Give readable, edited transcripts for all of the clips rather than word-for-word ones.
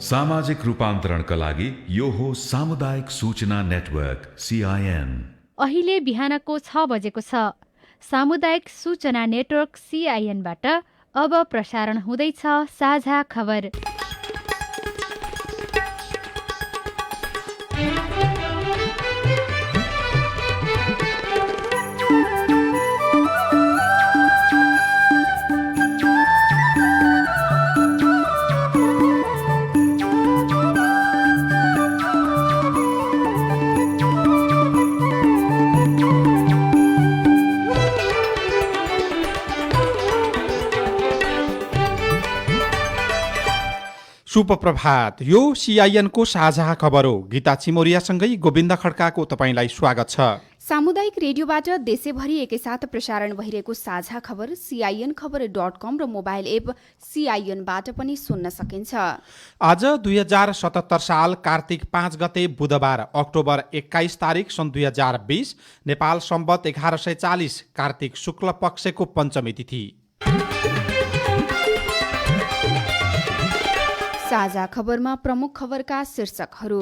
सामाजिक रूपान्तरणका लागि यो हो सामुदायिक सूचना नेटवर्क CIN। अहिले बिहानको 6 बजेको छ। सामुदायिक सूचना नेटवर्क CIN बाट अब प्रसारण हुँदैछ साझा खबर। शुभ प्रभात। यो CIN को साझा खबर हो। गीता चिमोरियासँगै गोविन्द खड्काको तपाईंलाई स्वागत छ। सामुदायिक रेडियोबाट देशैभरि एकैसाथ प्रसारण भइरहेको साझा खबर CINखबर.com र मोबाइल एप CIN-बाट पनि सुन्न सकिन्छ। आज 2077 साल कार्तिक 5 गते बुधबार अक्टोबर 21 तारिक सन् 2020 नेपाल सम्वत 1140 कार्तिक शुक्ल पक्षको पञ्चमी तिथि। साझा खबरमा प्रमुख खबरका शीर्षकहरू।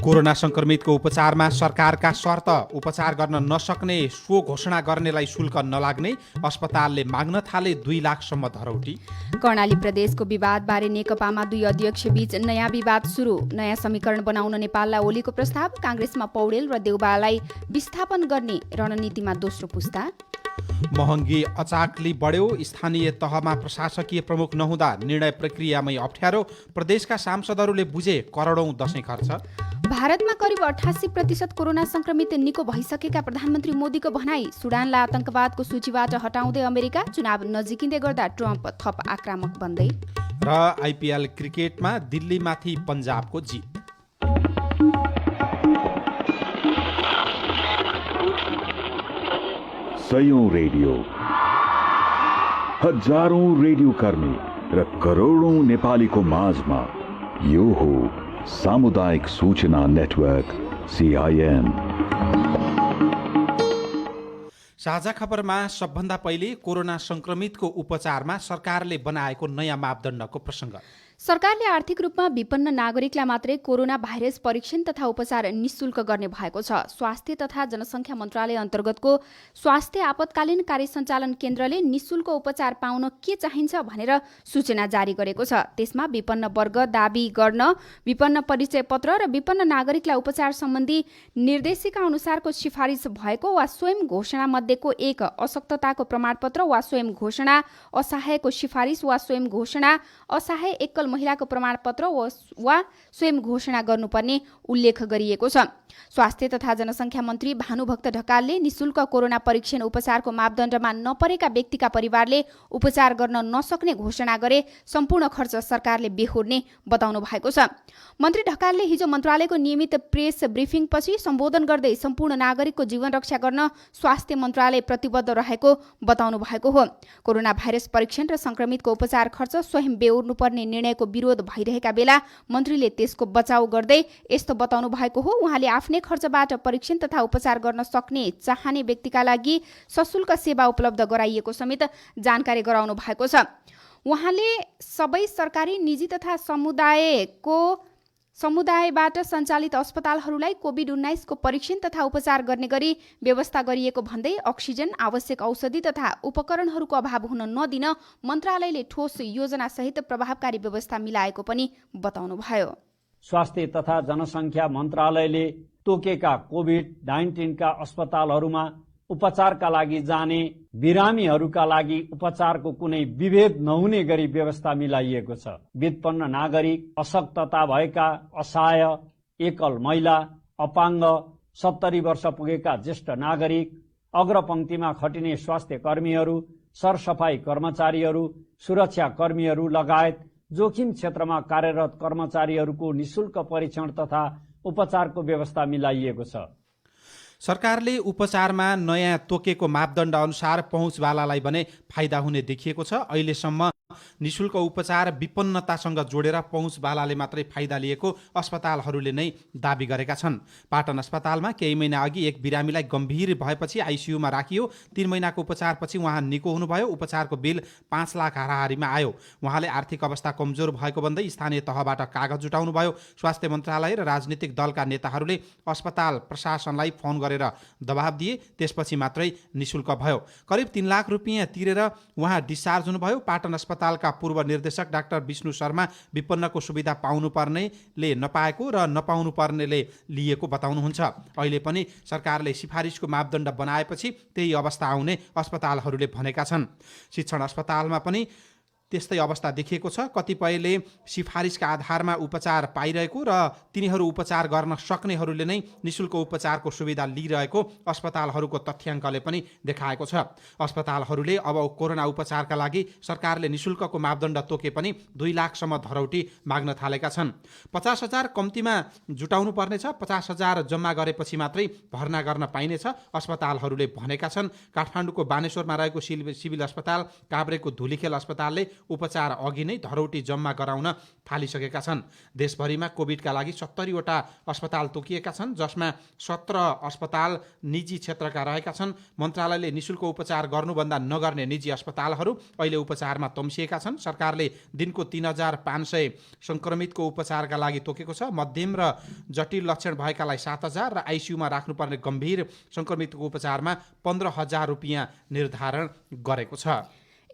कोरोना संक्रमितको उपचारमा सरकारका शर्त, उपचार गर्न नसक्ने सो घोषणा गर्नेलाई शुल्क नलाग्ने, अस्पतालले माग्न थाले 2 लाखसम्म धरौटी। कर्णाली प्रदेशको विवादबारे नेकपामा 2 अध्यक्ष बीच नयाँ विवाद सुरु। नयाँ समीकरण बनाउन नेपाललाई ओलीको प्रस्ताव। काङ्ग्रेसमा पौडेल र देउबालाई विस्थापन गर्ने रणनीतिमा दोस्रो पुस्ता। महँगी अचाकली बढ्यो। स्थानीय तहमा प्रशासकीय प्रमुख नहुँदा निर्णय प्रक्रियामै अप्ठ्यारो। प्रदेशका सांसदहरूले बुझे करोडौं दशैं खर्च। भारतमा करिब 88% कोरोना संक्रमित निको भइसकेका प्रधानमन्त्री मोदीको भनाई। सुडानलाई आतंकवादको सूचीबाट हटाउँदै अमेरिका। चुनाव नजिकिँदै गर्दा ट्रम्प थप आक्रामक बन्दै। र IPL क्रिकेटमा दिल्लीमाथि पन्जाबको जित। सयौं रेडियो, हजारौं रेडियो कर्मी र करोडौं नेपालीको माझमा यो हो सामुदायिक सूचना नेटवर्क CIN। साझा खबरमा सबभन्दा पहिले कोरोना संक्रमितको उपचारमा सरकारले बनाएको नयाँ मापदण्डको प्रसङ्ग। सरकारले आर्थिक रूपमा विपन्न नागरिकलाई मात्रै कोरोना भाइरस परीक्षण तथा उपचार निशुल्क गर्ने भएको छ। स्वास्थ्य तथा जनसङ्ख्या मन्त्रालय अन्तर्गतको स्वास्थ्य आपतकालीन कार्य सञ्चालन केन्द्रले निशुल्क उपचार पाउन के चाहिन्छ भनेर सूचना जारी गरेको छ। त्यसमा विपन्न वर्ग दाबी गर्न, विपन्न परिचय पत्र र विपन्न नागरिकलाई उपचार सम्बन्धी निर्देशिका अनुसारको सिफारिस भएको वा स्वयं घोषणा मध्येको एक, अशक्तताको प्रमाणपत्र वा स्वयं घोषणा, असहायको सिफारिस वा स्वयं घोषणा, असहाय एकल महिलाको प्रमाणपत्र वा स्वयं घोषणा गर्नुपर्ने उल्लेख गरिएको छ। स्वास्थ्य तथा जनसङ्ख्या मन्त्री भानुभक्त ढकालले निशुल्क कोरोना परीक्षण उपचारको मापदण्डमा नपरेका व्यक्तिका परिवारले उपचार गर्न नसक्ने घोषणा गरे सम्पूर्ण खर्च सरकारले बेहोर्ने बताउनु भएको छ। मन्त्री ढकालले हिजो मन्त्रालयको नियमित प्रेस ब्रिफिङपछि सम्बोधन गर्दै सम्पूर्ण नागरिकको जीवन रक्षा गर्न स्वास्थ्य मन्त्रालय प्रतिबद्ध रहेको बताउनु भएको हो। कोरोना भाइरस परीक्षण र संक्रमितको उपचार खर्च स्वयं बेहोर्नुपर्ने निर्णयको विरोध भइरहेका बेला मन्त्रीले त्यसको बचाउ गर्दै यस्तो बताउनु भएको हो। उहाँले आफ्नै खर्चबाट परीक्षण तथा उपचार गर्न सक्ने चाहने व्यक्तिका लागि सशुल्क सेवा उपलब्ध गराइएको समेत जानकारी गराउनु भएको छ। उहाँले सबै सरकारी, निजी तथा समुदायबाट सञ्चालित अस्पतालहरूलाई कोभिड-19 को परीक्षण तथा उपचार गर्ने गरी व्यवस्था गरिएको भन्दै अक्सिजन, आवश्यक औषधि तथा उपकरणहरूको अभाव हुन नदिन मन्त्रालयले ठोस योजनासहित प्रभावकारी व्यवस्था मिलाएको पनि बताउनुभयो। स्वास्थ्य तथा जनसङ्ख्या मन्त्रालयले तोकेका कोभिड-19 का अस्पतालहरूमा उपचारका लागि जाने बिरामीहरूका लागि उपचारको कुनै विभेद नहुने गरी व्यवस्था मिलाइएको छ। विपन्न नागरिक, अशक्तता भएका, असहाय, एकल महिला, अपाङ्ग, 70 वर्ष पुगेका ज्येष्ठ नागरिक, अग्रपङ्क्तिमा खटिने स्वास्थ्य कर्मीहरू, सरसफाई कर्मचारीहरू, सुरक्षा कर्मीहरू लगायत जोखिम क्षेत्रमा कार्यरत कर्मचारीहरूको निशुल्क परीक्षण तथा उपचारको व्यवस्था मिलाइएको छ। सरकारले उपचारमा नयाँ तोकेको मापदण्ड अनुसार पहुँचवालालाई भने फाइदा हुने देखिएको छ। अहिलेसम्म निशुल्क उपचार विपन्नतासँग जोडेर पहुँचवालाले मात्रै फाइदा लिएको अस्पतालहरूले नै दाबी गरेका छन्। पाटन अस्पतालमा केही महिना अघि एक बिरामीलाई गम्भीर भएपछि आइसियुमा राखियो। 3 महिनाको उपचारपछि उहाँ निको हुनुभयो। उपचारको बिल 5 लाख हाराहारीमा आयो। उहाँले आर्थिक अवस्था कमजोर भएको भन्दै स्थानीय तहबाट कागज जुटाउनुभयो। स्वास्थ्य मन्त्रालय र राजनीतिक दलका नेताहरूले अस्पताल प्रशासनलाई फोन गरेर दबाब दिए। त्यसपछि मात्रै निशुल्क भयो। करिब 3 लाख रुपियाँ तिरेर उहाँ डिस्चार्ज हुनुभयो। पाटन अस्पतालका पूर्व निर्देशक डाक्टर विष्णु शर्मा विपन्नको सुविधा पाउनुपर्नेले नपाएको र नपाउनुपर्नेले लिएको बताउनुहुन्छ। अहिले पनि सरकारले सिफारिसको मापदण्ड बनाएपछि त्यही अवस्था आउने अस्पतालहरूले भनेका छन्। शिक्षण अस्पतालमा पनि त्यस्तै अवस्था देखिएको छ। कतिपयले सिफारिसका आधारमा उपचार पाइरहेको र तिनीहरू उपचार गर्न सक्नेहरूले नै निशुल्क उपचारको सुविधा लिइरहेको अस्पतालहरूको तथ्याङ्कले पनि देखाएको छ। अस्पतालहरूले अब कोरोना उपचारका लागि सरकारले निशुल्कको मापदण्ड तोके पनि 2 लाखसम्म धरौटी माग्न थालेका छन्। 50,000 कम्तीमा जुटाउनु पर्नेछ। 50,000 जम्मा गरेपछि मात्रै भर्ना गर्न पाइनेछ अस्पतालहरूले भनेका छन्। काठमाडौँको बानेश्वरमा रहेको सिभिल अस्पताल, काभ्रेको धुलीखेल अस्पतालले उपचार अघि नै धरौटी जम्मा गराउन थालिसकेका छन्। देशभरिमा कोभिडका लागि 70वटा अस्पताल तोकिएका छन्, जसमा 17 अस्पताल निजी क्षेत्रका रहेका छन्। मन्त्रालयले निशुल्क उपचार गर्नुभन्दा नगर्ने निजी अस्पतालहरू अहिले उपचारमा तम्सिएका छन्। सरकारले दिनको 3,500 सङ्क्रमितको उपचारका लागि तोकेको छ। मध्यम र जटिल लक्षण भएकालाई 7,000 र आइसियुमा राख्नुपर्ने गम्भीर सङ्क्रमितको उपचारमा 15,000 रुपियाँ निर्धारण गरेको छ।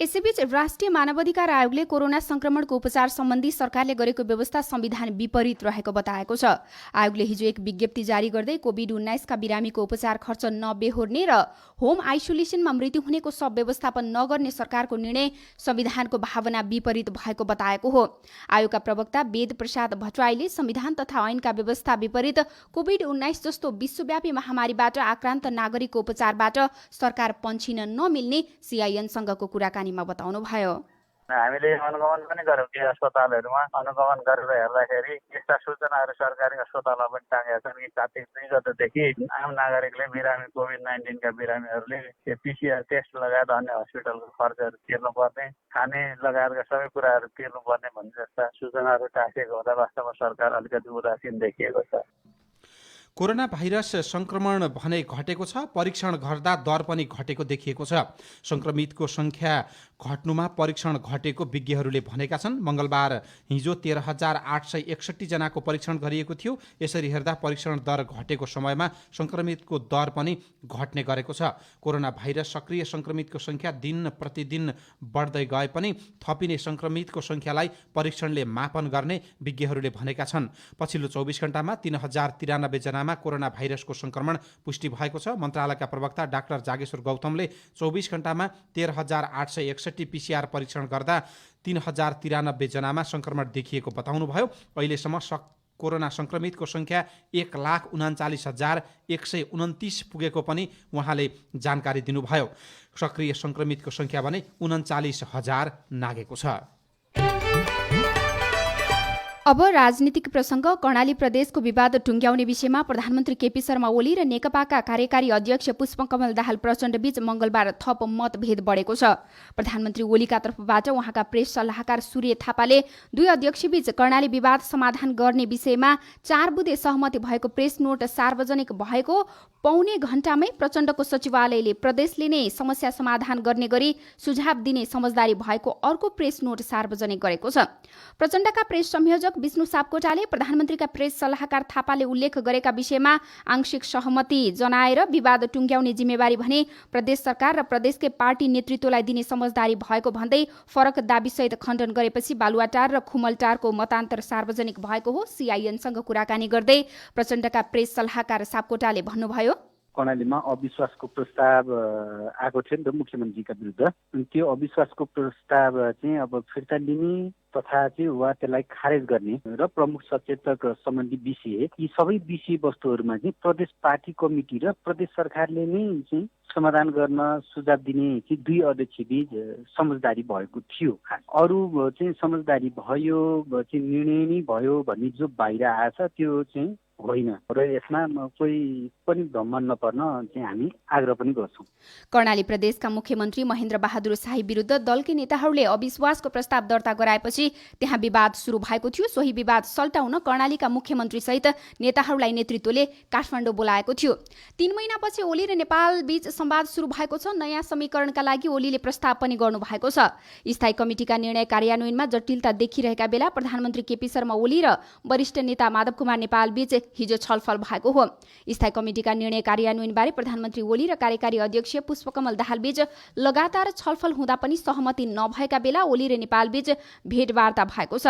यसैबीच राष्ट्रिय मानवाधिकार आयोगले कोरोना संक्रमणको उपचार सम्बन्धी सरकारले गरेको व्यवस्था संविधान विपरीत रहेको बताएको छ। आयोगले हिजो एक विज्ञप्ति जारी गर्दै कोभिड-19 का बिरामीको उपचार खर्च नबेहोर्ने र होम आइसोलेसनमा मृत्यु हुनेको सब व्यवस्थापन नगर्ने सरकारको निर्णय संविधानको भावना विपरीत भएको बताएको हो। आयोगका प्रवक्ता वेद प्रसाद भट्टराईले संविधान तथा ऐनका व्यवस्था विपरीत कोभिड-19 जस्तो विश्वव्यापी महामारीबाट आक्रान्त नागरिकको उपचारबाट सरकार पन्छिन नमिल्ने सिआइएनसँगको कुराकानी बताउनुभयो। हामीले अनुगमन पनि गर्यौं कि अस्पतालहरूमा अनुगमन गरेर हेर्दाखेरि यस्ता सूचनाहरू सरकारी अस्पतालमा पनि टाँगेका छन् कि कार्तिक 2 गतेदेखि आम नागरिकले बिरामी कोभिड-19 का बिरामीहरूले पिसिआर टेस्ट लगायत अन्य हस्पिटलको खर्चहरू तिर्नुपर्ने, खाने लगायतका सबै कुराहरू तिर्नुपर्ने भन्ने जस्ता सूचनाहरू टाँसेको हुँदा वास्तवमा सरकार अलिकति उदासीन देखिएको छ। कोरोना भाइरस संक्रमण भने घटेको छ। परीक्षण गर्दा दर पनि घटेको देखिएको छ। संक्रमितको संख्या घट्नुमा परीक्षण घटेको विज्ञहरूले भनेका छन्। मंगलबार हिजो 13,861 जनाको परीक्षण गरिएको थियो। यसरी हेर्दा परीक्षण दर घटेको समयमा संक्रमितको दर पनि घट्ने गरेको छ। कोरोना भाइरस सक्रिय संक्रमितको संख्या दिन प्रतिदिन बढ्दै गए पनि थपिने संक्रमितको संख्यालाई परीक्षणले मापन गर्ने विज्ञहरूले भनेका छन्। पछिल्लो 24 घण्टामा 3,093 जनामा कोरोना भाइरसको संक्रमण पुष्टि भएको छ। मन्त्रालयका प्रवक्ता डाक्टर जागेश्वर गौतमले 24 घण्टामा 13,861 पिसिआर परीक्षण गर्दा 3,093 जनामा संक्रमण देखिएको बताउनुभयो। अहिलेसम्म कोरोना संक्रमितको संख्या 1,39,129 पुगेको पनि उहाँले जानकारी दिनुभयो। सक्रिय संक्रमितको संख्या भने 39,000 नागेको छ। अब राजनीतिक प्रसंग। कर्णाली प्रदेशको विवाद टुङ्ग्याउने विषयमा प्रधानमन्त्री केपी शर्मा ओली र नेकपाका कार्यकारी अध्यक्ष पुष्पकमल दाहाल प्रचण्डबीच मंगलबार थप मतभेद बढेको छ। प्रधानमन्त्री ओलीका तर्फबाट उहाँका प्रेस सल्लाहकार सूर्य थापाले दुई अध्यक्षबीच कर्णाली विवाद समाधान गर्ने विषयमा 4 बुँदे सहमति भएको प्रेस नोट सार्वजनिक भएको पौने घण्टामै प्रचण्डको सचिवालयले प्रदेशले नै समस्या समाधान गर्ने गरी सुझाव दिने समझदारी भएको अर्को प्रेस नोट सार्वजनिक गरेको छ। प्रचण्डका प्रेस संयोजक विष्णु सापकोटाले प्रधानमन्त्रीका प्रेस सल्लाहकार थापाले उल्लेख गरेका विषयमा आंशिक सहमति जनाएर विवाद टुङ्ग्याउने जिम्मेवारी भने प्रदेश सरकार र प्रदेशकै पार्टी नेतृत्वलाई दिने समझदारी भएको भन्दै फरक दाबीसहित खण्डन गरेपछि बालुवाटार र खुमलटारको मतान्तर सार्वजनिक भएको हो। सिआइएनसँग कुराकानी गर्दै प्रचण्डका प्रेस सल्लाहकार सापकोटाले भन्नुभयो, कर्णालीमा अविश्वासको प्रस्ताव आएको थियो नि त मुख्यमन्त्रीका विरुद्ध। त्यो अविश्वासको प्रस्ताव चाहिँ अब फिर्ता लिने तथा चाहिँ वा त्यसलाई खारेज गर्ने र प्रमुख सचेतक सम्बन्धी विषय, यी सबै विषय वस्तुहरूमा चाहिँ प्रदेश पार्टी कमिटी र प्रदेश सरकारले नै चाहिँ समाधान गर्न सुझाव दिने चाहिँ दुई अध्यक्षबीच समझदारी भएको थियो। अरू चाहिँ समझदारी भयो चाहिँ निर्णय नै भयो भन्ने जो बाहिर आएछ त्यो चाहिँ होइन र यसमा कोही पनि भ्रममा नपर्न चाहिँ हामी आग्रह पनि गर्छौँ। कर्णाली प्रदेशका मुख्यमन्त्री महेन्द्र बहादुर शाही विरुद्ध दलकै नेताहरूले अविश्वासको प्रस्ताव दर्ता गराएपछि त्यहाँ विवाद सुरु भएको थियो। सोही विवाद सल्टाउन कर्णालीका मुख्यमन्त्री सहित नेताहरूलाई नेतृत्वले काठमाडौँ बोलाएको थियो। 3 महिनापछि ओली र नेपाल बीच संवाद सुरु भएको छ। नयाँ समीकरणका लागि ओलीले प्रस्ताव पनि गर्नु भएको छ। स्थायी कमिटिका निर्णय कार्यान्वयनमा जटिलता देखिरहेका बेला प्रधानमन्त्री केपी शर्मा ओली र वरिष्ठ नेता माधव कुमार नेपाल बीच हिजो छलफल भएको हो। स्थायी कमिटिका निर्णय कार्यान्वयनबारे प्रधानमन्त्री ओली र कार्यकारी अध्यक्ष पुष्पकमल दाहाल बीच लगातार छलफल हुँदा पनि सहमति नभएका बेला ओली र नेपाल बीच भेटवार्ता भएको छ।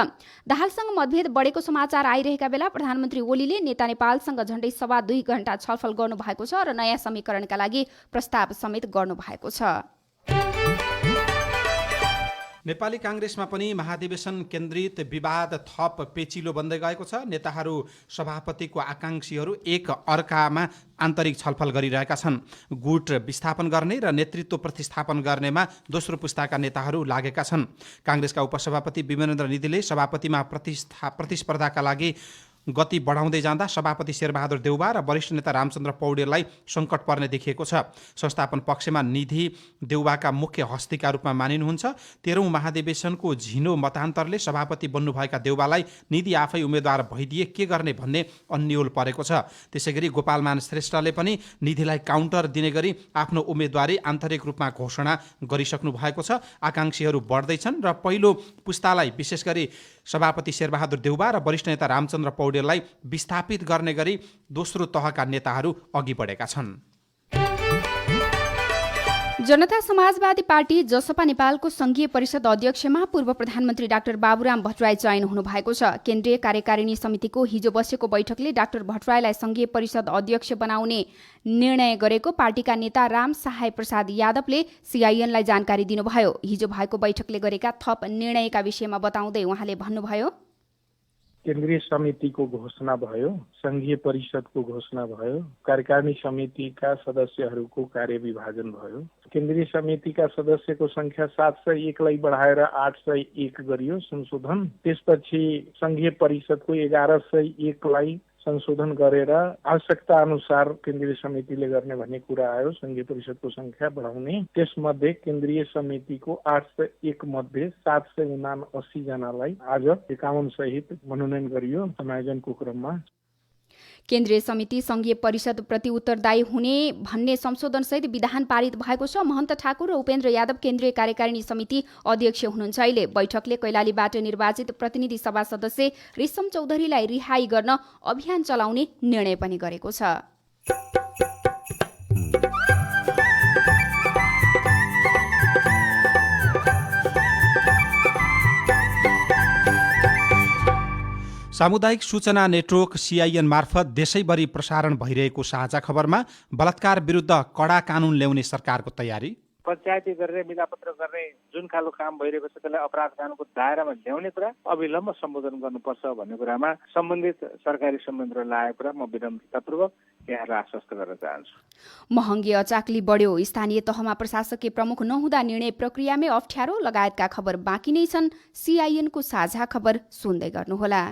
दाहालसँग मतभेद बढेको समाचार आइरहेका बेला प्रधानमन्त्री ओलीले नेता नेपालसँग झण्डै 2.5 घण्टा छलफल गर्नु भएको छ र नयाँ समीकरणका लागि प्रस्ताव समेत गर्नु भएको छ। नेपाली कांग्रेसमा पनि महाधिवेशन केन्द्रित विवाद थप पेचिलो बन्दै गएको छ। नेताहरू सभापतिको आकांक्षीहरू एक अर्कामा आन्तरिक छलफल गरिरहेका छन्। गुट विस्थापन गर्ने र नेतृत्व प्रतिस्थापन गर्नेमा दोस्रो पुस्ताका नेताहरू लागेका छन्। कांग्रेसका उपसभापति विमलेन्द्र निधिले सभापतिमा प्रतिस्पर्धाका लागि गति बढाउँदै जाँदा सभापति शेरबहादुर देउबा र वरिष्ठ नेता रामचन्द्र पौडेललाई सङ्कट पर्ने देखिएको छ। संस्थापन पक्षमा निधि देउबाका मुख्य हस्तीका रूपमा मानिनुहुन्छ। 13औं महाधिवेशनको झिनो मतान्तरले सभापति बन्नुभएका देउबालाई निधि आफै उम्मेद्वार भइदिए के गर्ने भन्ने अन्यल परेको छ। त्यसैगरी गोपालमान श्रेष्ठले पनि निधिलाई काउन्टर दिने गरी आफ्नो उम्मेद्वारी आन्तरिक रूपमा घोषणा गरिसक्नु भएको छ। आकांक्षीहरू बढ्दैछन् र पहिलो पुस्तालाई विशेष गरी सभापति शेरबहादुर देउबा र वरिष्ठ नेता रामचन्द्र पौडेललाई विस्थापित गर्ने गरी दोस्रो तहका नेताहरू अघि बढेका छन्। जनता समाजवादी पार्टी जसपा नेपालको संघीय परिषद अध्यक्षमा पूर्व प्रधानमन्त्री डाक्टर बाबुराम भट्टराई चयन हुनुभएको छ। केन्द्रीय कार्यकारिणी समितिको हिजो बसेको बैठकले डाक्टर भट्टराईलाई संघीय परिषद अध्यक्ष बनाउने निर्णय गरेको पार्टीका नेता राम सहाय प्रसाद यादवले सीआईएनलाई जानकारी दिनुभयो। हिजो भएको बैठकले गरेका थप निर्णयका विषयमा बताउँदै उहाँले भन्नुभयो, केन्द्रीय समितिको घोषणा भयो, संघीय परिषदको घोषणा भयो, कार्यकारिणी समितिका सदस्यहरूको कार्यविभाजन भयो। केन्द्रीय समितिका सदस्यको संख्या 701 लाई बढाएर 801 गरियो संशोधन। त्यसपछि संघीय परिषदको 1101 लाई संशोधन गरेर आवश्यकता अनुसार केन्द्रीय समितिले गर्ने भन्ने कुरा आयो। संघीय परिषदको संख्या बढाउने, त्यसमध्ये केन्द्रीय समितिको 801 मध्ये 779 जनालाई आज 51 सहित मनोनयन गरियो समायोजनको क्रममा। केन्द्रीय समिति संघीय परिषद प्रति उत्तरदायी हुने भन्ने संशोधनसहित विधान पारित भएको छ। महन्त ठाकुर र उपेन्द्र यादव केन्द्रीय कार्यकारिणी समिति अध्यक्ष हुनुहुन्छ। अहिले बैठकले कैलालीबाट निर्वाचित प्रतिनिधि सभा सदस्य रेशम चौधरीलाई रिहाई गर्न अभियान चलाउने निर्णय पनि गरेको छ। सामुदायिक सूचना नेटवर्क सीआईएन मार्फत देशैभरि प्रसारण भइरहेको साझा खबरमा बलात्कार विरुद्ध कडा कानुन ल्याउने सरकारको तयारी, पञ्चायती गरेर मिलापत्र गर्ने जुन खालको काम भइरहेको छ त्यसलाई अपराध कानुनको दायरामा ल्याउने कुरा अविलम्ब सम्बोधन गर्नुपर्छ भन्ने कुरामा सम्बन्धित सरकारी संयन्त्र लागेको कुरा म विनम्रतापूर्वक यहाँलाई आश्वस्त गर्न चाहन्छु। महँगी अचाक्ली बढ्यो, स्थानीय तहमा प्रशासकीय प्रमुख नहुँदा निर्णय प्रक्रियामै अप्ठ्यारो लगायतका खबर बाँकी नै छन्। सीआईएनको साझा खबर सुन्दै गर्नुहोला।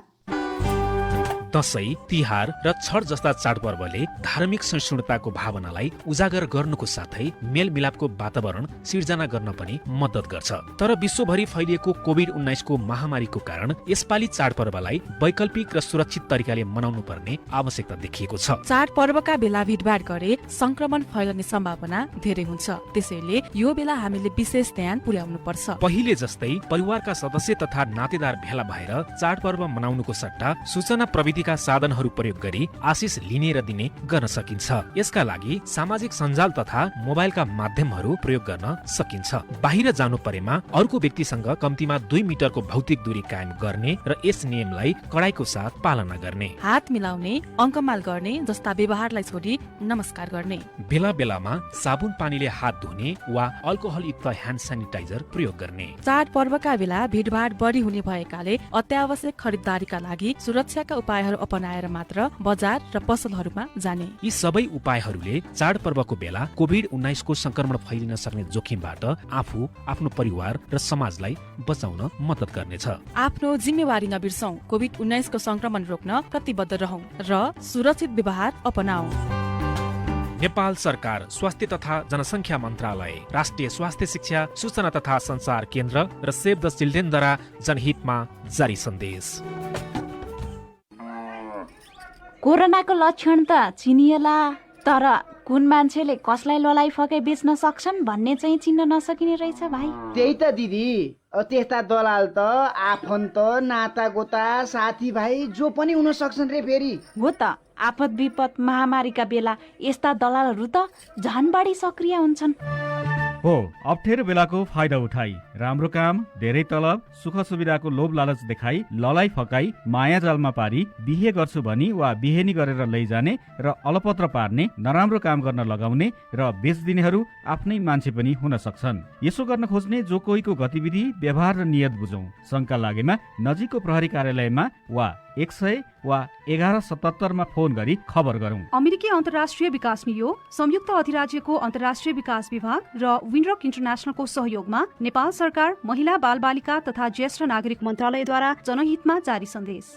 दशैं, तिहार र छठ जस्ता चाडपर्वले धार्मिक सहिष्णुताको भावनालाई उजागर गर्नुको साथै मेलमिलापको वातावरण सिर्जना गर्न पनि मद्दत गर्छ। तर विश्वभरि फैलिएको कोभिड-19 को महामारीको कारण यसपालि चाडपर्वलाई वैकल्पिक र सुरक्षित तरिकाले मनाउनु पर्ने आवश्यकता देखिएको छ। चाडपर्वका बेला भिडभाड गरे संक्रमण फैलने सम्भावना धेरै हुन्छ। त्यसैले यो बेला हामीले विशेष ध्यान पुर्याउनु पर्छ। पहिले जस्तै परिवारका सदस्य तथा नातेदार भेला भएर चाडपर्व मनाउनुको सट्टा सूचना प्रविधि का साधनहरू प्रयोग गरी आशिष लिने र दिने गर्न सकिन्छ। यसका लागि सामाजिक सञ्जाल तथा मोबाइलका माध्यमहरू प्रयोग गर्न सकिन्छ। बाहिर जानु परेमा अर्को व्यक्तिसँग कम्तीमा 2 मिटरको भौतिक दूरी कायम गर्ने र यस नियमलाई कडाइको साथ पालना गर्ने, हात मिलाउने, अङ्कमाल गर्ने जस्ता व्यवहारलाई छोडी नमस्कार गर्ने, बेला बेलामा साबुन पानीले हात धुने वा अल्कोहलयुक्त ह्यान्ड सेनिटाइजर प्रयोग गर्ने। चाडपर्वका बेला भिडभाड बढी हुने भएकाले अत्यावश्यक खरिददारीका लागि सुरक्षाका उपायहरू उपायहरू अपनाएर मात्र बजार र पसलहरूमा जाने। यी सबै उपायहरूले चाडपर्वको बेला कोभिड-19 को संक्रमण फैलिन सक्ने जोखिमबाट आफू, आफ्नो परिवार र समाजलाई बचाउन मद्दत गर्नेछ। आफ्नो जिम्मेवारी नबिर्सौं, कोभिड-19 को संक्रमण रोक्न प्रतिबद्ध रहौं र सुरक्षित व्यवहार अपनाऊ। नेपाल सरकार, स्वास्थ्य तथा जनसङ्ख्या मन्त्रालय, राष्ट्रिय स्वास्थ्य शिक्षा, सूचना तथा संचार केन्द्र र सेभ द चिल्ड्रेनद्वारा जनहितमा जारी सन्देश। कोरोनाको लक्षण त चिनिएला, तर कुन मान्छेले कसलाई ललाई फकै बेच्न सक्छन् भन्ने चाहिँ चिन्न नसकिने रहेछ भाइ। त्यही त दिदी, त्यस्ता दलाल त आफन्त, नातागोता, साथीभाइ जो पनि हुन सक्छन् रे फेरि। हो त, आपद विपद महामारीका बेला यस्ता दलालहरू त झन् बढी सक्रिय हुन्छन्। हो, अप्ठ्यारो बेलाको फाइदा उठाई राम्रो काम, धेरै तलब, सुख सुविधाको लोभ लालच देखाई, ललाई फकाई, माया जालमा पारी बिहे गर्छु भनी वा बिहेनी गरेर लैजाने र अलपत्र पार्ने, नराम्रो काम गर्न लगाउने र बेचदिनेहरू आफ्नै मान्छे पनि हुन सक्छन्। यसो गर्न खोज्ने जो कोहीको गतिविधि, व्यवहार र नियत बुझौं। शंका लागेमा नजिकको प्रहरी कार्यालयमा वा 100 वा 1177 मा फोन गरी खबर गरौं। अमेरिकी अन्तर्राष्ट्रिय विकास नियोग, संयुक्त अधिराज्यको अन्तर्राष्ट्रिय विकास विभाग र विनरक इन्टरनेशनलको सहयोगमा नेपाल सरकार, महिला बाल बालिका तथा ज्येष्ठ नागरिक मन्त्रालयद्वारा जनहितमा जारी सन्देश।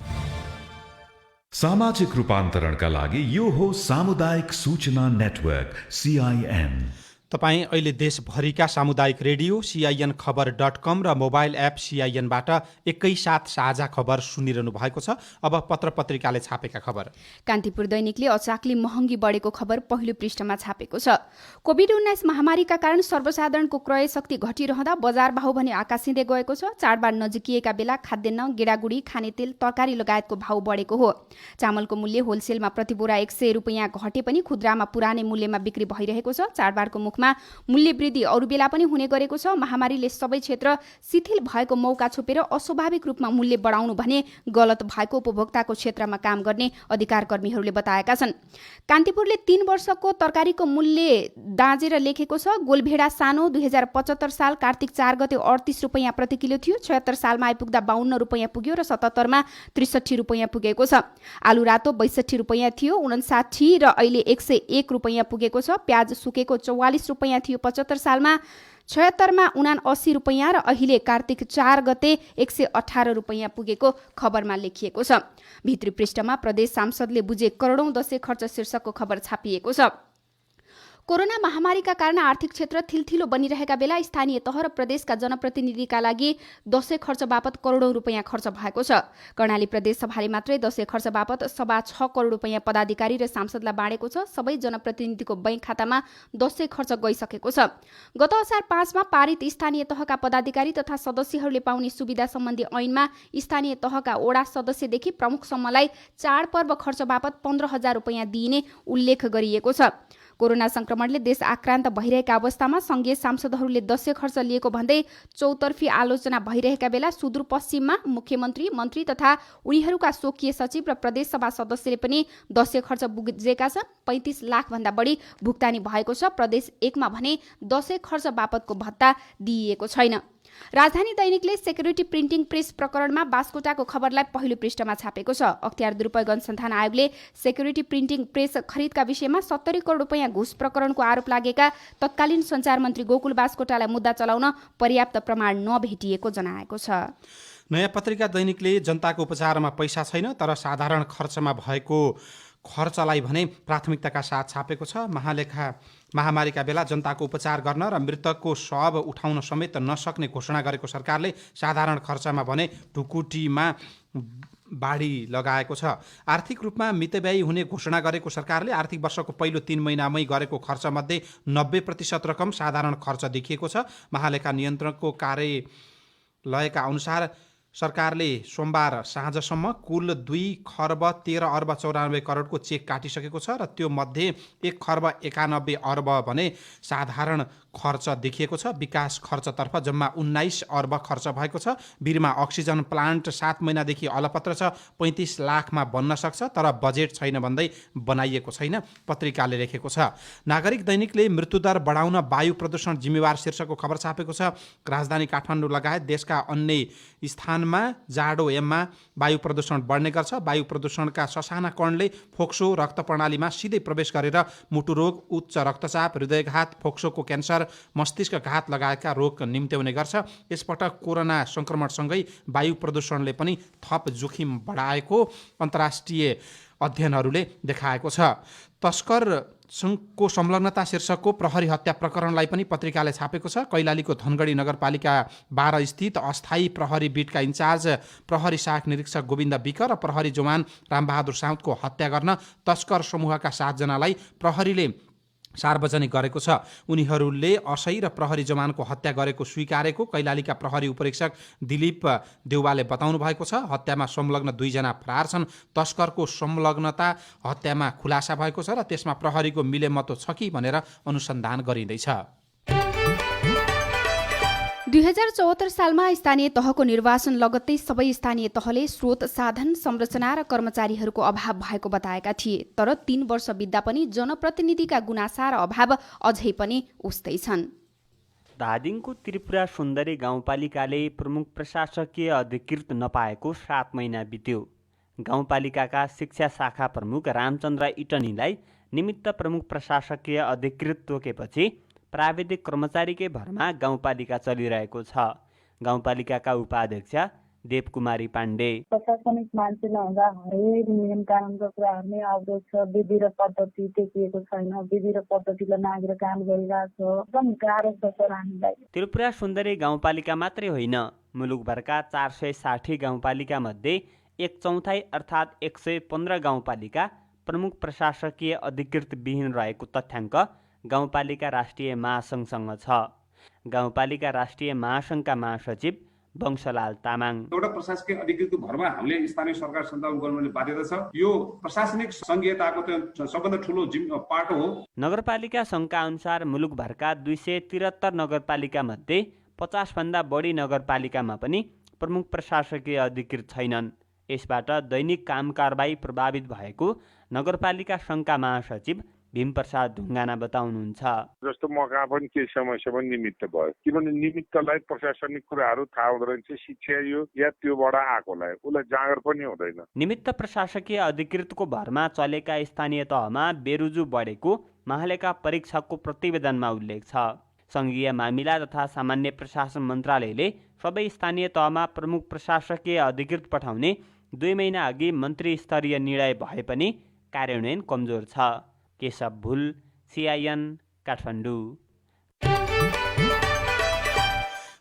सामाजिक रूपान्तरणका लागि यो हो सामुदायिक सूचना नेटवर्क CIN। तपाईँ अहिले देशभरिका सामुदायिक रेडियो CIN खबर.com र मोबाइल एप CIN-बाट एकैसाथ साझा खबर सुनिरहनु भएको छ। अब पत्र पत्रिकाले छापेका खबर। कान्तिपुर दैनिकले अचाकली महँगी बढेको खबर पहिलो पृष्ठमा छापेको छ। कोभिड-19 महामारीका कारण सर्वसाधारणको क्रय शक्ति घटिरहँदा बजार भाउ भने आकाशिँदै गएको छ। चाडबाड नजिकिएका बेला खाद्यान्न, गेडागुडी, खानेतेल, तरकारी लगायतको भाउ बढेको हो। चामलको मूल्य होलसेलमा प्रति बोरा 100 रुपैयाँ घटे पनि खुद्रामा पुरानै मूल्यमा बिक्री भइरहेको छ। चाडबाडको मुखमा मूल्य वृद्धि अरू बेला पनि हुने गरेको छ। महामारीले सबै क्षेत्र शिथिल भएको मौका छोपेर अस्वाभाविक रूपमा मूल्य बढाउनु भने गलत भएको उपभोक्ताको क्षेत्रमा काम गर्ने अधिकार कर्मीहरूले बताएका छन्। कान्तिपुरले 3 वर्षको तरकारीको मूल्य दाँजेर लेखेको छ। गोलभेडा सानो 2075 साल कार्तिक 4 गते 38 रुपैयाँ प्रति किलो थियो। 76 सालमा आइपुग्दा 52 रुपैयाँ पुग्यो र 77 मा 63 रुपैयाँ पुगेको छ। आलु रातो 62 रुपैयाँ थियो, 59 र अहिले 101 रुपैयाँ पुगेको छ। प्याज सुकेको 44 रुपैयाँ थियो 75 सालमा, 76 मा 79 रुपैयाँ र अहिले कार्तिक 4 गते 118 रुपैयाँ पुगेको खबरमा लेखिएको छ। भित्री पृष्ठमा प्रदेश सांसदले बुझे करोडौं दशैं खर्च शीर्षकको खबर छापिएको छ। कोरोना महामारीका कारण आर्थिक क्षेत्र थिलथिलो बनिरहेका बेला स्थानीय तह र प्रदेशका जनप्रतिनिधिका लागि दशैं खर्च बापत करोडौं रुपैयाँ खर्च भएको छ। कर्णाली प्रदेश सभाले मात्रै दशैं खर्च बापत 6.25 करोड रुपैयाँ पदाधिकारी र सांसदलाई बाँडेको छ। सबै जनप्रतिनिधिको बैंक खातामा दशैं खर्च गइसकेको छ। गत असार 5 मा पारित स्थानीय तहका पदाधिकारी तथा सदस्यहरूले पाउने सुविधा सम्बन्धी ऐनमा स्थानीय तहका वडा सदस्यदेखि प्रमुखसम्मलाई चाडपर्व खर्च बापत 15,000 रुपैयाँ दिइने उल्लेख गरिएको छ। कोरोना संक्रमणले देश आक्रान्त भइरहेका अवस्थामा संघीय सांसदहरूले दशैं खर्च लिएको भन्दै चौतर्फी आलोचना भइरहेका बेला सुदूरपश्चिममा मुख्यमन्त्री, मन्त्री तथा उनीहरूका स्वकीय सचिव र प्रदेशसभा सदस्यले पनि दशैं खर्च बुझेका छन्। 35 लाख भन्दा बढी भुक्तानी भएको छ। प्रदेश 1 मा भने दशैं खर्च बापतको भत्ता दिइएको छैन। राजधानी दैनिकले सेक्युरिटी प्रिन्टिङ प्रेस प्रकरणमा बास्कोटाको खबरलाई पहिलो पृष्ठमा छापेको छ। अख्तियार दुरुपयोग अनुसन्धान आयोगले सेक्युरिटी प्रिन्टिङ प्रेस खरिदका विषयमा 70 करोड रुपैयाँ घुस प्रकरणको आरोप लागेका तत्कालीन सञ्चार मन्त्री गोकुल बास्कोटालाई मुद्दा चलाउन पर्याप्त प्रमाण नभेटिएको जनाएको छ। नयाँ पत्रिका दैनिकले जनताको उपचारमा पैसा छैन तर साधारण खर्चमा भएको खर्चलाई भने प्राथमिकताका साथ छापेको छ। महामारीका बेला जनताको उपचार गर्न र मृतकको शव उठाउन समेत नसक्ने घोषणा गरेको सरकारले साधारण खर्चमा भने ढुकुटीमा बाढी लगाएको छ। आर्थिक रूपमा मितव्ययी हुने घोषणा गरेको सरकारले आर्थिक वर्षको पहिलो 3 महिनामै गरेको खर्चमध्ये 90% रकम साधारण खर्च देखिएको छ। महालेखा नियन्त्रकको कार्यालयका अनुसार सरकारले सोमबार साँझसम्म कुल 2 खर्ब 13 अर्ब 94 करोडको चेक काटिसकेको छ र त्यो मध्ये 1 खर्ब 91 अर्ब भने साधारण खर्च देखिएको छ। विकास खर्चतर्फ जम्मा 19 अर्ब खर्च भएको छ। वीरमा अक्सिजन प्लान्ट 7 महिनादेखि अलपत्र छ। 35 लाखमा बन्न सक्छ, तर बजेट छैन भन्दै बनाइएको छैन, पत्रिकाले लेखेको छ। नागरिक दैनिकले मृत्युदर बढाउन वायु प्रदूषण जिम्मेवार शीर्षकको खबर छापेको छ। राजधानी काठमाडौँ लगायत देशका अन्य स्थानमा जाडो याममा वायु प्रदूषण बढ्ने गर्छ। वायु प्रदूषणका ससाना कणले फोक्सो रक्त प्रणालीमा सिधै प्रवेश गरेर मुटु रोग, उच्च रक्तचाप, हृदयघात, फोक्सोको क्यान्सर, मस्तिष्क घात लगायतका रोग निम्त्याउने गर्छ। यसपटक कोरोना संक्रमणसँगै वायु प्रदूषणले पनि थप जोखिम बढाएको अन्तर्राष्ट्रिय अध्ययनहरूले देखाएको छ। तस्कर को संलग्नता शीर्षकको प्रहरी हत्या प्रकरणलाई पनि पत्रिकाले छापेको छ। कैलालीको धनगढी नगरपालिका 12 स्थित अस्थायी प्रहरी बिटका इन्चार्ज प्रहरी सहायक निरीक्षक गोविन्द विक र प्रहरी जवान रामबहादुर साउदको हत्या गर्न तस्कर समूहका 7 जनालाई प्रहरीले सार्वजनिक गरेको छ। उनीहरूले असै र प्रहरी जवानको हत्या गरेको स्वीकारेको कैलालीका प्रहरी उपरीक्षक दिलीप देउवाले बताउनु भएको छ। हत्यामा संलग्न 2 जना फरार छन्। तस्करको संलग्नता हत्यामा खुलासा भएको छ र त्यसमा प्रहरीको मिलेमतो छ कि भनेर अनुसन्धान गरिँदैछ। 2074 सालमा स्थानीय तहको निर्वाचन लगत्तै सबै स्थानीय तहले स्रोत साधन संरचना र कर्मचारीहरूको अभाव भएको बताएका थिए। तर 3 वर्ष बित्दा पनि जनप्रतिनिधिका गुनासा र अभाव अझै पनि उस्तै छन्। धादिङको त्रिपुरा सुन्दरी गाउँपालिकाले प्रमुख प्रशासकीय अधिकृत नपाएको 7 महिना बित्यो। गाउँपालिकाका शिक्षा शाखा प्रमुख रामचन्द्र इटनीलाई निमित्त प्रमुख प्रशासकीय अधिकृत तोकेपछि प्राविधिक कर्मचारीकै भरमा गाउँपालिका चलिरहेको छ। गाउँपालिकाका उपाध्यक्ष देवकुमारी पाण्डे प्रशासनिक मान्छे नहुँदा हरेक नियम कानुनको कुराहरू नै अवरोध छ। विधि र पद्धति देखिएको छैन। विधि र पद्धतिलाई नागेर काम गरिरहेको छ। एकदम गाह्रो छ सर हामीलाई। त्रिपुरा सुन्दरी गाउँपालिका मात्रै होइन, मुलुकभरका 460 गाउँपालिका मध्ये 1/4 अर्थात् 115 गाउँपालिका प्रमुख प्रशासकीय अधिकृत विहीन रहेको तथ्याङ्क गाउँपालिका राष्ट्रिय महासङ्घसँग छ। गाउँपालिका राष्ट्रिय महासङ्घका महासचिव वंशलाल तामाङ एउटा प्रशासकीय अधिकृतको भरमा हामीले स्थानीय सरकार सञ्चालन गर्नुपर्ने बाध्यता छ। यो प्रशासनिक सङ्घीयताको त सबभन्दा ठुलो पाटो हो। नगरपालिका सङ्घका अनुसार मुलुकभरका 273 नगरपालिका मध्ये 50 भन्दा बढी नगरपालिकामा पनि प्रमुख प्रशासकीय अधिकृत छैनन्। यसबाट दैनिक काम कारबाही प्रभावित भएको नगरपालिका सङ्घका महासचिव भीमप्रसाद ढुङ्गाना बताउनुहुन्छ। जस्तो मका पनि केही समस्या पनि निमित्त भयो, किनभने निमित्तलाई प्रशासनिक कुराहरू थाहा हुँदैन, शिक्षा यो या त्योबाट आएकोलाई उसलाई जाँगर पनि हुँदैन। निमित्त प्रशासकीय अधिकृतको भरमा चलेका स्थानीय तहमा बेरुजु बढेको महालेखा परीक्षकको प्रतिवेदनमा उल्लेख छ। सङ्घीय मामिला तथा सामान्य प्रशासन मन्त्रालयले सबै स्थानीय तहमा प्रमुख प्रशासकीय अधिकृत पठाउने 2 महिना अघि मन्त्री स्तरीय निर्णय भए पनि कार्यान्वयन कमजोर छ। केशव भुल, CIN, काठमाडौँ।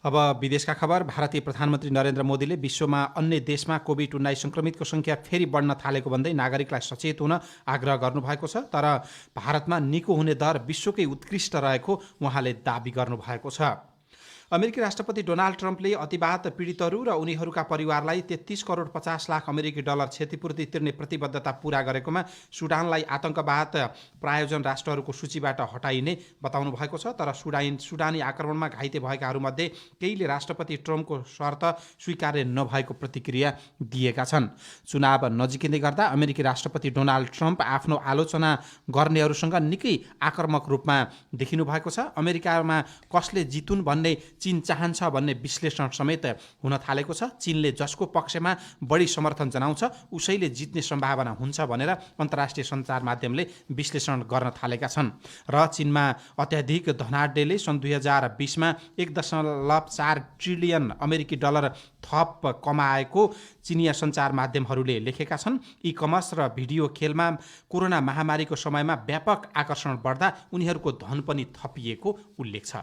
अब विदेशका खबर। भारतीय प्रधानमन्त्री नरेन्द्र मोदीले विश्वमा अन्य देशमा कोभिड-19 संक्रमितको सङ्ख्या फेरि बढ्न थालेको भन्दै नागरिकलाई सचेत हुन आग्रह गर्नुभएको छ। तर भारतमा निको हुने दर विश्वकै उत्कृष्ट रहेको उहाँले दाबी गर्नुभएको छ। अमेरिकी राष्ट्रपति डोनाल्ड ट्रम्पले अतिवाद पीडितहरू र उनीहरूका परिवारलाई 33 करोड 50 लाख अमेरिकी डलर क्षतिपूर्ति तिर्ने प्रतिबद्धता पूरा गरेकोमा सुडानलाई आतंकवाद प्रायोजन राष्ट्रहरूको सूचीबाट हटाइने बताउनु भएको छ। तर सुडानी आक्रमणमा घाइते भएकाहरूमध्ये केहीले राष्ट्रपति ट्रम्पको शर्त स्वीकार्य नभएको प्रतिक्रिया दिएका छन्। चुनाव नजिकिँदै गर्दा अमेरिकी राष्ट्रपति डोनाल्ड ट्रम्प आफ्नो आलोचना गर्नेहरूसँग निकै आक्रामक रूपमा देखिनु भएको छ। अमेरिकामा कसले जितुन् भन्ने चीन चाहन्छ भन्ने विश्लेषण समेत हुन थालेको छ। चीनले जसको पक्षमा बढी समर्थन जनाउँछ उसैले जित्ने सम्भावना हुन्छ भनेर अन्तर्राष्ट्रिय सञ्चार माध्यमले विश्लेषण गर्न थालेका छन्। र चीनमा अत्याधिक धनाढ्यले सन् 2020 मा 1.4 ट्रिलियन अमेरिकी डलर थप कमाएको चिनिया सञ्चार माध्यमहरूले लेखेका छन्। ई कमर्स र भिडियो खेलमा कोरोना महामारीको समयमा व्यापक आकर्षण बढ्दा उनीहरूको धन पनि थपिएको उल्लेख छ।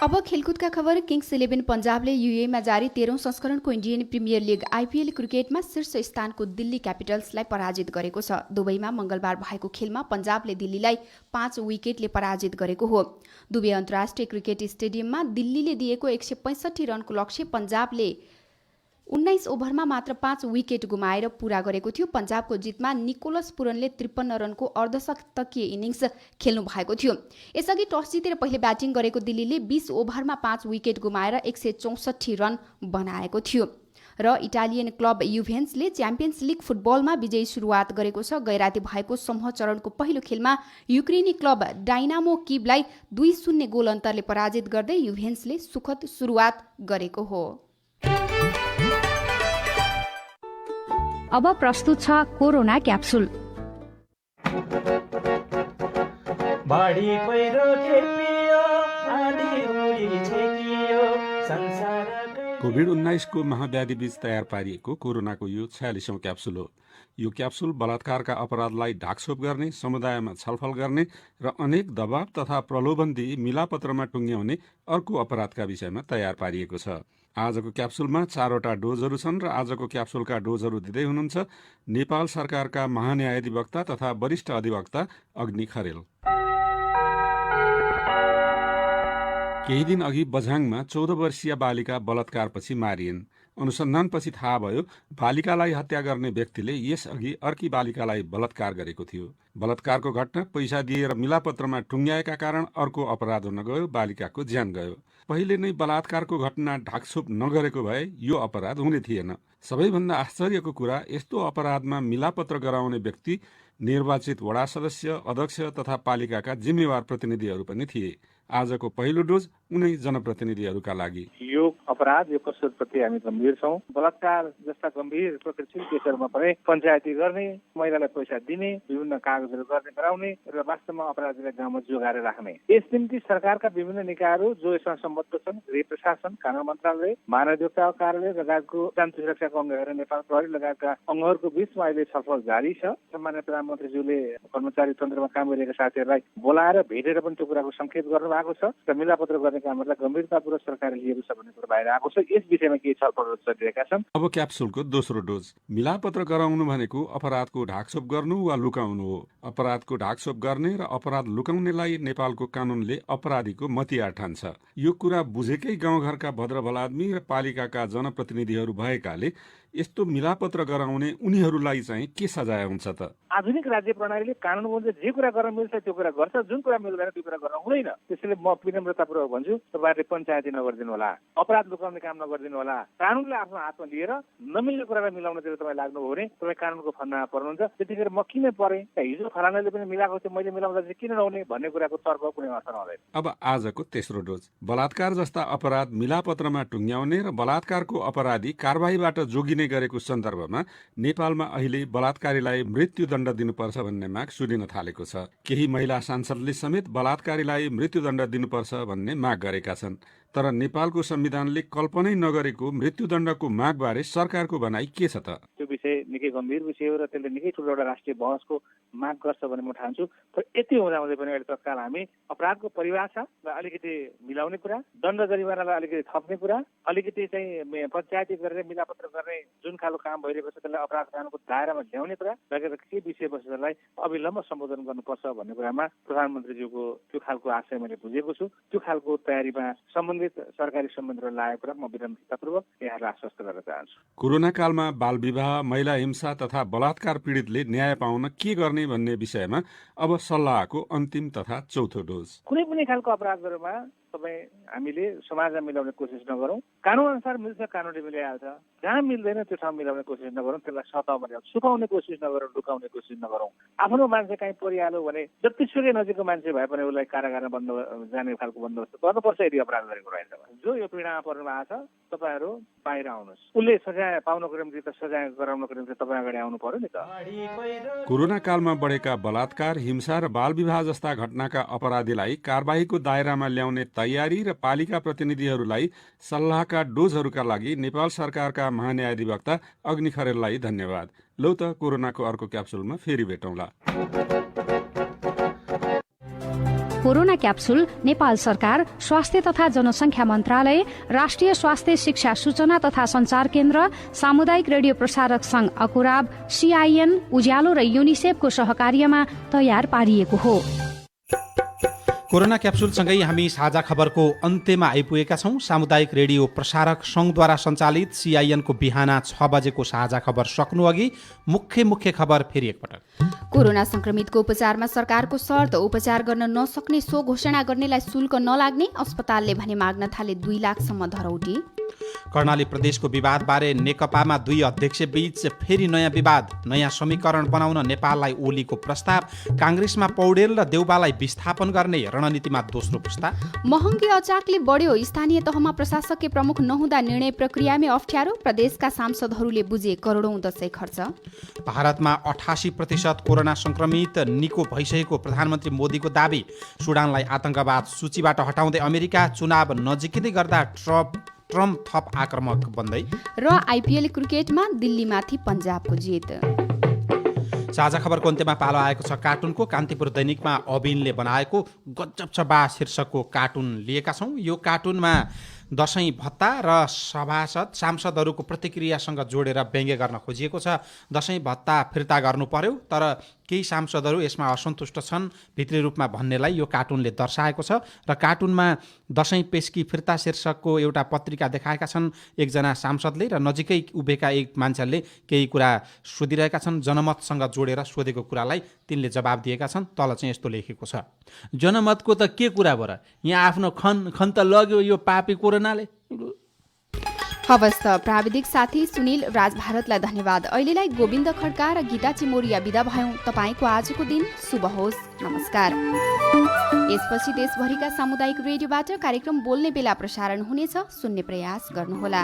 अब खेलकुदका खबर। किङ्स 11 पन्जाबले युएमा जारी 13औं संस्करणको इन्डियन प्रिमियर लिग IPL क्रिकेटमा शीर्ष स्थानको दिल्ली क्यापिटल्सलाई पराजित गरेको छ। दुबईमा मंगलबार भएको खेलमा पन्जाबले दिल्लीलाई 5 विकेटले पराजित गरेको हो। दुबई अन्तर्राष्ट्रिय क्रिकेट स्टेडियममा दिल्लीले दिएको 165 रनको लक्ष्य पन्जाबले 19 ओभरमा मात्र 5 विकेट गुमाएर पूरा गरेको थियो। पन्जाबको जितमा निकोलस पुरनले 53 रनको अर्धशतकीय इनिङ्स खेल्नु भएको थियो। यसअघि टस जितेर पहिले ब्याटिङ गरेको दिल्लीले 20 ओभरमा 5 विकेट गुमाएर 164 रन बनाएको थियो। र इटालियन क्लब युभेन्टसले च्याम्पियन्स लिग फुटबलमा विजयी सुरुवात गरेको छ। गैराती भएको समूह चरणको पहिलो खेलमा युक्रेनी क्लब डाइनामो किभलाई 2-0 गोल अन्तरले पराजित गर्दै युभेन्टसले सुखद सुरुवात गरेको हो। अब प्रस्तुत छ कोरोना क्याप्सुल। कोभिड-19 को महाव्याधि बीच तयार पारिएको कोरोनाको यो 46औं क्याप्सुल हो। यो क्याप्सुल बलात्कारका अपराधलाई ढाकछोप गर्ने, समुदायमा छलफल गर्ने र अनेक दबाव तथा प्रलोभन दिई मिलापत्रमा टुङ्ग्याउने अर्को अपराधका विषयमा तयार पारिएको छ। आजको क्याप्सुलमा 4वटा डोजहरू छन् र आजको क्याप्सुलका डोजहरू दिँदै हुनुहुन्छ नेपाल सरकारका महान्यायाधिवक्ता तथा वरिष्ठ अधिवक्ता अग्नि खरेल। केही दिन अघि बझाङमा 14 वर्षीय बालिका बलात्कारपछि मारिएन। अनुसन्धानपछि थाहा भयो बालिकालाई हत्या गर्ने व्यक्तिले यसअघि अर्की बालिकालाई बलात्कार गरेको थियो। बलात्कारको घटना पैसा दिएर मिलापत्रमा टुङ्ग्याएका कारण अर्को अपराध हुन गयो, बालिकाको ज्यान गयो। पहिले नै बलात्कारको घटना ढाकछोप नगरेको भए यो अपराध हुने थिएन। सबैभन्दा आश्चर्यको कुरा यस्तो अपराधमा मिलापत्र गराउने व्यक्ति निर्वाचित वडा सदस्य, अध्यक्ष तथा पालिकाका जिम्मेवार प्रतिनिधिहरू पनि थिए। आजको पहिलो डोज उनै जनप्रतिनिधिहरूका लागि। यो अपराध, यो कसुरप्रति हामी गम्भीर छौँ। बलात्कार जस्ता गम्भीर प्रकृतिका केसहरूमा पनि पञ्चायती गर्ने, महिलालाई पैसा दिने, विभिन्न कागजहरू गर्ने गराउने र वास्तवमा अपराधीलाई गाउँमा जोगाएर राख्ने, यस निम्ति सरकारका विभिन्न निकायहरू जो यसमा सम्बद्ध छन्, गृह प्रशासन, कानुन मन्त्रालय, मानवाधिकार कार्यालय लगायतको शान्ति सुरक्षाको अङ्गहरू, नेपाल प्रहरी लगायतका अङ्गहरूको बीचमा अहिले छलफल जारी छ। सामान्य प्रधानमन्त्रीज्यूले कर्मचारी तन्त्रमा काम गरिरहेका साथीहरूलाई बोलाएर भेटेर पनि त्यो कुराको सङ्केत गर्नुभएको छ र मिलापत्र गर्ने कामहरूलाई गम्भीरतापूर्वक सरकारले लिएको छ भन्ने कुरा बाहिर आएको छ। यस विषयमा केही छलफलहरू चलिरहेका छन्। अब क्याप्सुलको दोस्रो डोज। मिलापत्र गराउनु भनेको अपराधको ढाकछोप गर्नु वा लुकाउनु हो। अपराधको ढाकछोप गर्ने र अपराध लुकाउनेलाई नेपालको कानूनले अपराधीको मतियार ठान्छ। यो कुरा बुझेकै गाउँघरका भद्रभला आदमी र पालिकाका जनप्रतिनिधिहरू भएकाले यस्तो मिलापत्र गराउने उनीहरूलाई चाहिँ के सजाय हुन्छ त? आधुनिक राज्य प्रणालीले कानुन अनुसार जे कुरा गर्न मिल्छ त्यो कुरा गर्छ, जुन कुरा मिल्दैन त्यो कुरा गर्न हुँदैन। त्यसैले म विनम्रतापूर्वक भन्छु, तपाईँहरूले पञ्चायती नगरिदिनु होला, अपराध लुकाउने काम नगरिदिनु होला। कानुनले आफ्नो हातमा लिएर नमिल्ने कुरालाई मिलाउनतिर तपाईँ लाग्नुभयो भने तपाईँ कानुनको फन्दामा पर्नुहुन्छ। त्यतिखेर म किन परेँ, हिजो फलानाले पनि मिलाएको थियो, मैले मिलाउँदा चाहिँ किन नहुने भन्ने कुराको तर्क कुनै अर्थ नहुँदैन। अब आजको तेस्रो डोज। बलात्कार जस्ता अपराध मिलापत्रमा टुङ्ग्याउने र बलात्कारको अपराधी कारबाहीबाट जोगिने गरेको सन्दर्भमा नेपालमा अहिले बलात्कारीलाई मृत्युदण्ड दिनुपर्छ भन्ने माग सुनिन थालेको छ। केही महिला सांसदले समेत बलात्कारीलाई मृत्युदण्ड दिनुपर्छ भन्ने माग गरेका छन्। तर नेपालको संविधानले कल्पनै नगरेको मृत्युदण्डको मागबारे सरकारको भनाइ के छ त? त्यो विषय निकै गम्भीर विषय हो र त्यसले निकै ठुलो एउटा राष्ट्रिय बहसको माग गर्छ भन्ने म ठान्छु। तर यति हुँदाहुँदै पनि अहिले तत्काल हामी अपराधको परिभाषालाई अलिकति मिलाउने कुरा, दण्ड जरिवानालाई अलिकति थप्ने कुरा, अलिकति चाहिँ पञ्चायती गरेर मिलापत्र गर्ने जुन खालको काम भइरहेको छ त्यसलाई अपराध कानुनको दायरामा ल्याउने कुरा लगेर के विषयवस्तुलाई अविलम्ब सम्बोधन गर्नुपर्छ भन्ने कुरामा प्रधानमन्त्रीज्यूको त्यो खालको आशय मैले बुझेको छु। त्यो खालको तयारीमा सम्बन्धित सरकारी सम्बन्धहरू लागेको कुरा म विनम्रतापूर्वक यहाँलाई आश्वस्त गर्न चाहन्छु। कोरोना कालमा बाल विवाह, महिला हिंसा तथा बलात्कार पीडितले न्याय पाउन के गर्ने भन्ने विषयमा अब सल्लाहको अन्तिम तथा चौथो डोज। कुनै पनि खालको अपराधहरूमा तपाईँ हामीले समाजमा मिलाउने कोसिस नगरौँ। कानुन अनुसार मिल्छ, कानुनले मिलाइहाल्छ। जहाँ मिल्दैन त्यो ठाउँ मिलाउने कोसिस नगरौँ, त्यसलाई सताउन ल्याउँ, सुकाउने कोसिस नगरौँ, लुकाउने कोसिस नगरौँ। आफ्नो मान्छे कहीँ परिहाल्यो भने जतिसुकै नजिकको मान्छे भए पनि उसलाई कारागारमा बन्द जाने खालको बन्दोबस्त गर्नुपर्छ यदि अपराध गरेको रहेछ भने। जो यो पीडामा पर्नु भएको छ तपाईँहरू बाहिर आउनुहोस्। उसले सजाय पाउनको निम्ति त सजाय गराउनको निम्ति तपाईँ अगाडि आउनु पर्यो नि त। कोरोना कालमा बढेका बलात्कार, हिंसा र बाल विवाह जस्ता घटनाका अपराधीलाई कारबाहीको दायरामा ल्याउने तयारी र पालिका प्रतिनिधिहरूलाई सल्लाहका डोजहरूका लागि नेपाल सरकारका महान्यायाधिवक्ता अग्नि खरेललाई धन्यवाद। लौ त कोरोनाको अर्को क्याप्सुलमा फेरि भेटौँला। कोरोना क्याप्सुल नेपाल सरकार, स्वास्थ्य तथा जनसंख्या मन्त्रालय, राष्ट्रिय स्वास्थ्य शिक्षा सूचना तथा संचार केन्द्र, सामुदायिक रेडियो प्रसारक संघ अकुराब, CIN, उज्यालो र युनिसेफको सहकार्यमा तयार पारिएको हो। कोरोना क्याप्सुलसँगै हामी साझा खबरको अन्त्यमा आइपुगेका छौँ। सामुदायिक रेडियो प्रसारक सङ्घद्वारा सञ्चालित CIN को बिहान 6 बजेको साझा खबर सक्नु अघि मुख्य खबर फेरि एकपटक। कोरोना संक्रमितको उपचारमा सरकारको शर्त, उपचार गर्न नसक्ने सो घोषणा गर्नेलाई शुल्क नलाग्ने, अस्पतालले भने माग्न थाले 2 लाखसम्म धरौटी। कर्णाली प्रदेशको विवादबारे नेकपामा 2 अध्यक्ष बीच फेरि नयाँ विवाद, नयाँ समीकरण बनाउन नेपाललाई ओलीको प्रस्ताव, काङ्ग्रेसमा पौडेल र देउबालाई विस्थापन गर्ने रणनीतिमा दोस्रो प्रस्ताव। महँगी अचाकले बढ्यो, स्थानीय तहमा प्रशासकीय प्रमुख नहुँदा निर्णय प्रक्रियामै अप्ठ्यारो, प्रदेशका सांसदहरूले बुझे करोडौं दशैं खर्च। भारतमा 88% कोरोना संक्रमित निको भइसकेको प्रधानमन्त्री मोदीको दाबी, सुडानलाई आतंकवाद सूचीबाट हटाउँदै अमेरिका, चुनाव नजिकै गर्दा ट्रम्प थप आक्रामक बन्दै। र IPL क्रिकेटमा दिल्लीमाथि पन्जाबको जित। साझा खबरको अन्त्यमा पालो आएको छ कार्टुनको। कान्तिपुर दैनिकमा अबिनले बनाएको गजब छ बा शीर्षकको कार्टुन लिएका छौँ। यो कार्टुनमा दशैं भत्ता र सांसदहरूको प्रतिक्रियासँग जोडेर व्यङ्ग्य गर्न खोजिएको छ। दशैं भत्ता फिर्ता गर्नु पर्यो, तर केही सांसदहरू यसमा असन्तुष्ट छन् भित्री रूपमा भन्नेलाई यो कार्टुनले दर्शाएको छ। र कार्टुनमा दशैं पेस्की फिर्ता शीर्षकको एउटा पत्रिका देखाएका छन् एकजना सांसदले, र नजिकै उभिएका एक मान्छेले केही कुरा सोधिरहेका छन्। जनमतसँग जोडेर सोधेको कुरालाई तिनले जवाब दिएका छन्। तल चाहिँ यस्तो लेखेको छ, जनमतको त के कुरा बर, यहाँ आफ्नो खन त लग्यो यो पापी कोरोनाले। हवस् त, प्राविधिक साथी सुनिल राज भारतलाई धन्यवाद। अहिलेलाई गोविन्द खड्का र गीता चिमोरिया बिदा भयौँ। तपाईँको आजको दिन शुभ होस्। नमस्कार। यसपछि देशभरिका सामुदायिक रेडियोबाट कार्यक्रम बोल्ने बेला प्रसारण हुनेछ, सुन्ने प्रयास गर्नुहोला।